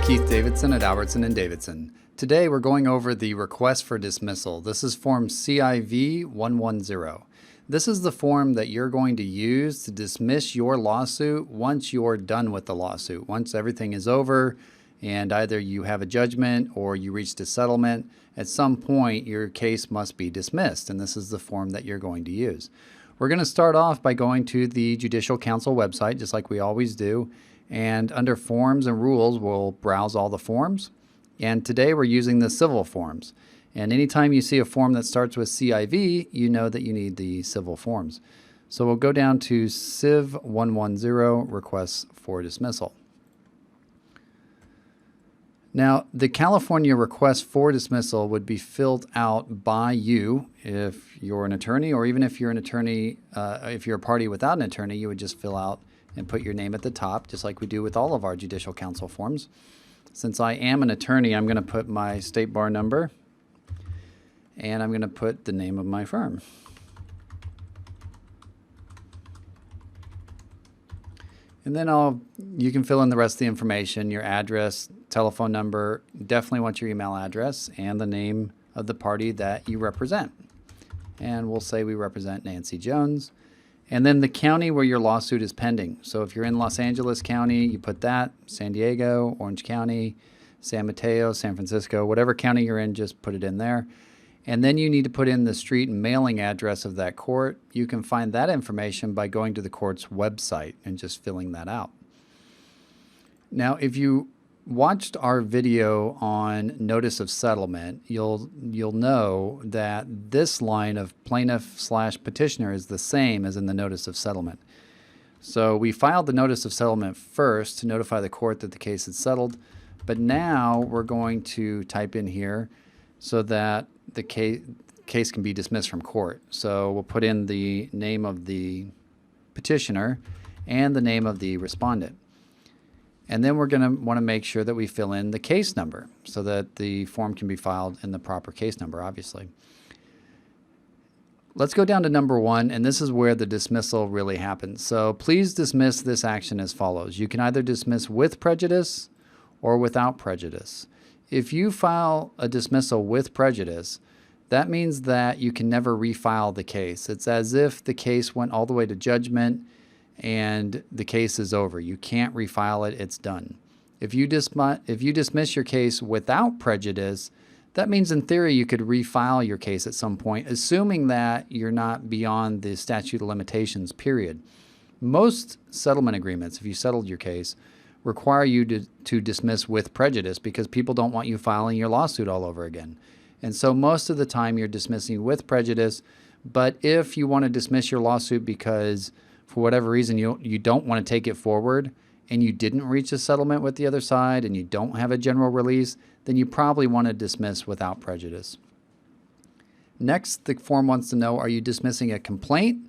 Keith Davidson at Albertson & Davidson. Today we're going over the request for dismissal. This is form CIV-110. This is the form that you're going to use to dismiss your lawsuit once you're done with the lawsuit. Once everything is over and either you have a judgment or you reached a settlement, at some point your case must be dismissed, and this is the form that you're going to use. We're going to start off by going to the Judicial Council website, just like we always do. And under Forms and Rules, we'll browse all the forms. And today we're using the civil forms. And anytime you see a form that starts with CIV, you know that you need the civil forms. So we'll go down to CIV-110, Requests for Dismissal. Now, the California request for dismissal would be filled out by you if you're an attorney, or even if you're an attorney, if you're a party without an attorney, you would just fill out and put your name at the top, just like we do with all of our Judicial Council forms. Since I am an attorney, I'm going to put my state bar number, and I'm going to put the name of my firm. And then you can fill in the rest of the information, your address, telephone number, definitely want your email address, and the name of the party that you represent. And we'll say we represent Nancy Jones. And then the county where your lawsuit is pending. So if you're in Los Angeles County, you put that, San Diego, Orange County, San Mateo, San Francisco, whatever county you're in, just put it in there. And then you need to put in the street and mailing address of that court. You can find that information by going to the court's website and just filling that out. Now, if you watched our video on notice of settlement, you'll know that this line of plaintiff/petitioner is the same as in the notice of settlement. So we filed the notice of settlement first to notify the court that the case is settled, but now we're going to type in here so that the case can be dismissed from court. So we'll put in the name of the petitioner and the name of the respondent. And then we're going to want to make sure that we fill in the case number so that the form can be filed in the proper case number, obviously. Let's go down to number 1, and this is where the dismissal really happens. So please dismiss this action as follows. You can either dismiss with prejudice or without prejudice. If you file a dismissal with prejudice, that means that you can never refile the case. It's as if the case went all the way to judgment and the case is over. You can't refile it. It's done. If you dismiss your case without prejudice, that means in theory you could refile your case at some point, assuming that you're not beyond the statute of limitations period. Most settlement agreements, if you settled your case, require you to dismiss with prejudice because people don't want you filing your lawsuit all over again. And so most of the time you're dismissing with prejudice, but if you want to dismiss your lawsuit because for whatever reason you don't want to take it forward and you didn't reach a settlement with the other side and you don't have a general release, then you probably want to dismiss without prejudice. Next, the form wants to know, are you dismissing a complaint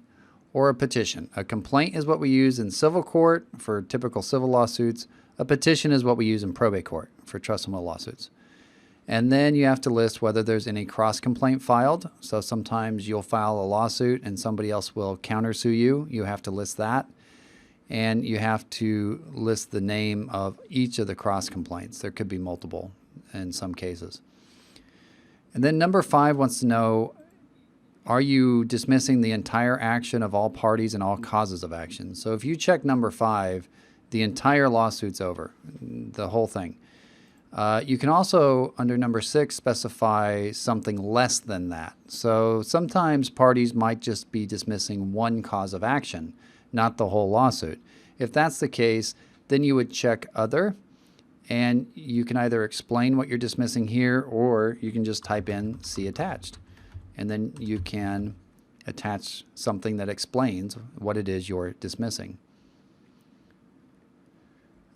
or a petition? A complaint is what we use in civil court for typical civil lawsuits. A petition is what we use in probate court for trust and will lawsuits. And then you have to list whether there's any cross-complaint filed. So sometimes you'll file a lawsuit and somebody else will countersue you. You have to list that. And you have to list the name of each of the cross-complaints. There could be multiple in some cases. And then number 5 wants to know, are you dismissing the entire action of all parties and all causes of action? So if you check number 5, the entire lawsuit's over, the whole thing. You can also, under number 6, specify something less than that. So sometimes parties might just be dismissing one cause of action, not the whole lawsuit. If that's the case, then you would check other, and you can either explain what you're dismissing here, or you can just type in see attached. And then you can attach something that explains what it is you're dismissing.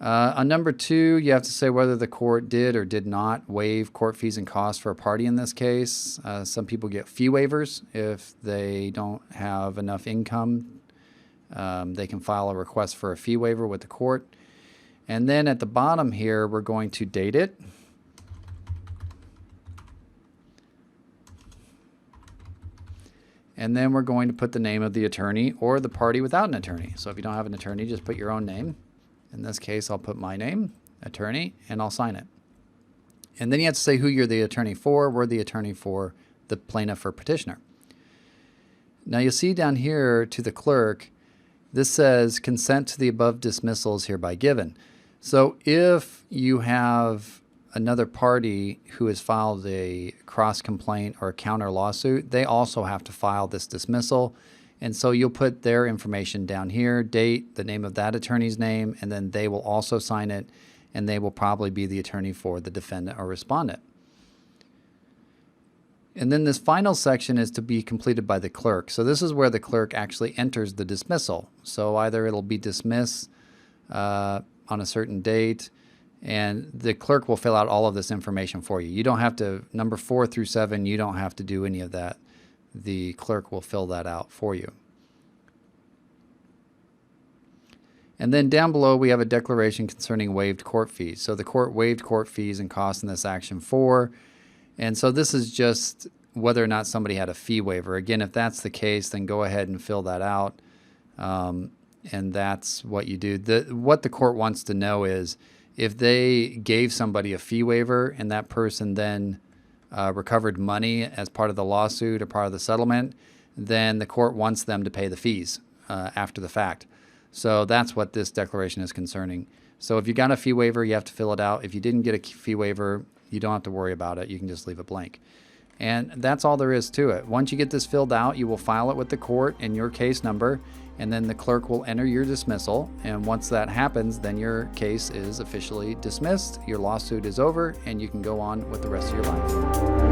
On number 2, you have to say whether the court did or did not waive court fees and costs for a party in this case. Some people get fee waivers if they don't have enough income. They can file a request for a fee waiver with the court. And then at the bottom here, we're going to date it. And then we're going to put the name of the attorney or the party without an attorney. So if you don't have an attorney, just put your own name. In this case, I'll put my name, attorney, and I'll sign it. And then you have to say who you're the attorney for. We're the attorney for the plaintiff or petitioner. Now you'll see down here to the clerk, this says consent to the above dismissal is hereby given. So if you have another party who has filed a cross complaint or a counter lawsuit, they also have to file this dismissal. And so you'll put their information down here, date, the name of that attorney's name, and then they will also sign it, and they will probably be the attorney for the defendant or respondent. And then this final section is to be completed by the clerk. So this is where the clerk actually enters the dismissal. So either it'll be dismissed on a certain date, and the clerk will fill out all of this information for you. You don't have to, number 4 through 7, you don't have to do any of that. The clerk will fill that out for you. And then down below, we have a declaration concerning waived court fees. So the court waived court fees and costs in this action 4. And so this is just whether or not somebody had a fee waiver. Again, if that's the case, then go ahead and fill that out. And that's what you do. What the court wants to know is if they gave somebody a fee waiver and that person then recovered money as part of the lawsuit or part of the settlement, then the court wants them to pay the fees after the fact. So that's what this declaration is concerning. So if you got a fee waiver, you have to fill it out. If you didn't get a fee waiver, you don't have to worry about it. You can just leave it blank. And that's all there is to it. Once you get this filled out, you will file it with the court and your case number, and then the clerk will enter your dismissal. And once that happens, then your case is officially dismissed, your lawsuit is over, and you can go on with the rest of your life.